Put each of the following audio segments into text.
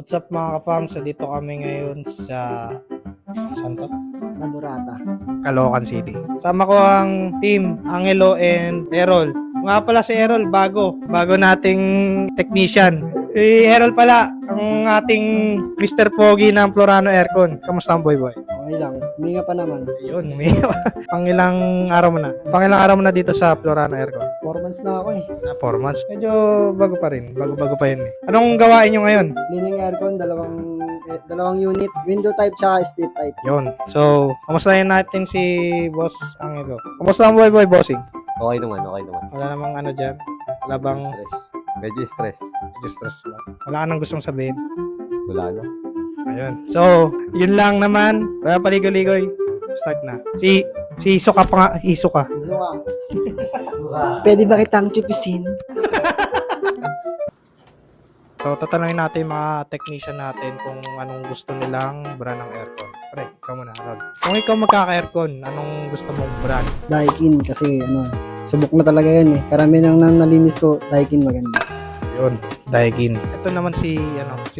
What's up mga ka-farms? Dito kami ngayon sa saan to? Madurata. Caloocan City. Sama ko ang team, Angelo and Errol. Nga pala si Errol, bago nating technician. Si Errol pala, ang ating Mr. Pogi ng Florano Aircon. Kamusta ang boy? Okay lang. Huminga pa naman. Ayun, may pangilang araw mo na. Pangilang araw mo na dito sa Florano Aircon. 4 months na ako eh. 4 months. Medyo bago pa rin. Bago pa yun eh. Anong gawain nyo ngayon? Cleaning aircon, dalawang unit. Window type tsaka split type. Yun. So, kamustahin natin si Boss Angelo. Kamusta ang boy, bossing? Okay naman. Wala namang ano dyan. Wala bang Medyo stress. stress lang. Wala ka nang gustong sabihin. Wala na. Ayun. So, yun lang naman. Wala paligoy-ligoy. Start na. Si Hisoka pa nga. Hisoka. Pwede ba kitang chupisin? So, tatanungin natin yung mga technician natin kung anong gusto nilang brand ng aircon. Pre, ikaw muna, Rod. Kung ikaw magkaka-aircon, anong gusto mong brand? Daikin kasi subok na talaga yan eh. Karamihan ng nalinis ko, Daikin maganda. Yun, Daikin. Ito naman si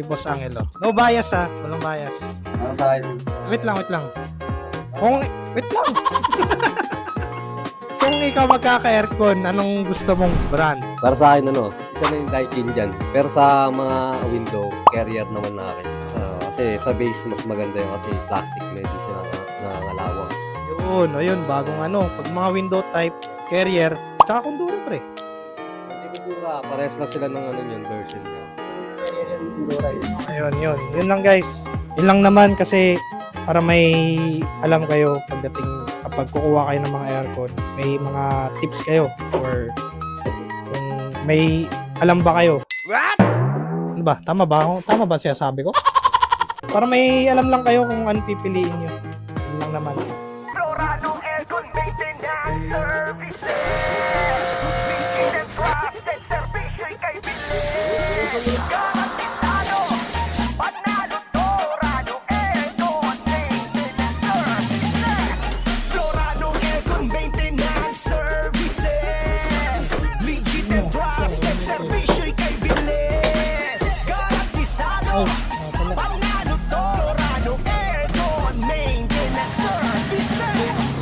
Boss Angelo. No bias ha, walang bias. Ano sa akin? Wait lang. Wait lang. Kung ikaw magkaka-aircon, anong gusto mong brand? Para sa akin, isa na yung Daikin dyan. Pero sa mga window, carrier naman na akin. Kasi sa base, mas maganda yung kasi plastic na hindi siya nangangalawang. Ayun, bagong pag mga window type, carrier, tsaka konduro pre. Hindi ko dura, parehas lang sila ng yun, version niya. Ayun. Yun lang guys. Yun lang naman kasi para may alam kayo pagdating kapag kukuha kayo ng mga aircon, may mga tips kayo or kung may alam ba kayo. What? Ano ba? Tama ba siya sabi ko? Para may alam lang kayo kung ano pipiliin nyo. Yun lang naman. Florano Aircon Maintenance Services. Bigyan and trusted servisyo'y kay Bilis. Garantistado, panalo Florano Aircon Maintenance Services. Florano Aircon Maintenance Services. Legit and trusted servisyo'y kay Bilis. Garantistado, panalo Florano Aircon Maintenance Services.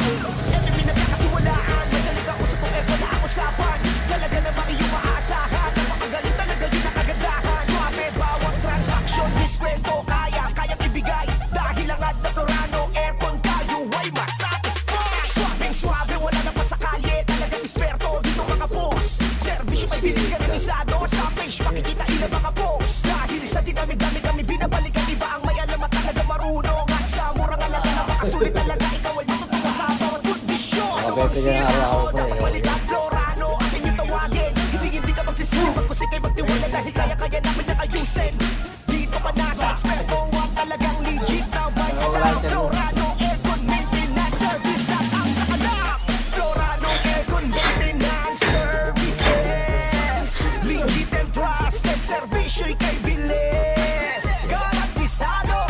Ito pinagkakatiwalaan, madali ka usap kung aircon na ang usapan. Talaga namang iyong maasahan, napakagaling talaga yun ang kagandahan. Suwabe bawat transaksyon, diskwento, kayang ibigay. Dahil ang ad na Florano Aircon tayo ay masatisfy. Suwabeng wala nang pasakali, talagang esperto dito mga boss. Servisyo ay bilis garantisado, sa page makikita ilang mga post. Dahil sa dinami-dami kami binabalikan, iba ang may alam at talaga marunong. At sa murang alaga na makasulit talaga, ikaw ay matutuwa sa bawat kondisyon. Mabete ka na araw-araw ko eh. Balikan Florano, akin yung tawagin. Hindi ka magsisisi, magkusik ay magtiwala dahil kaya namin nang ayusin. Dito ka na sa eksperto, ang talagang legit na may alam. Florano Aircon Maintenance Service, lahat ang sa kalam. Florano Aircon Maintenance Services. Legit and trusted servisyo'y kay Bilis. Garantisado,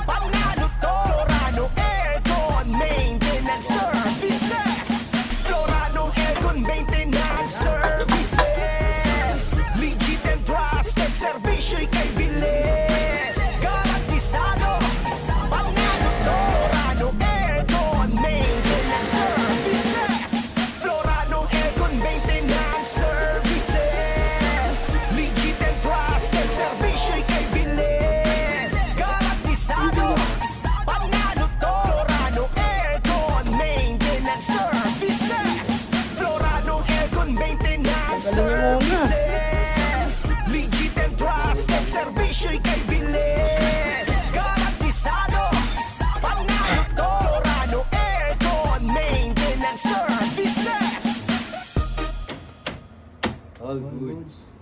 panalo to. Florano Aircon Maintenance Services. Florano Aircon Maintenance Services. Legit and trusted servisyo'y kay Bilis. Garantisado, panalo to. Florano Aircon Maintenance Services. Florano Aircon Maintenance Services. Legit and trusted servisyo'y kay Bilis. Garantisado, panalo to. Florano Aircon Maintenance Services. Florano Aircon Maintenance Services. Legit and trusted servisyo'y kay Bilis. Garantisado, panalo to. Florano Aircon Maintenance Services. All goods.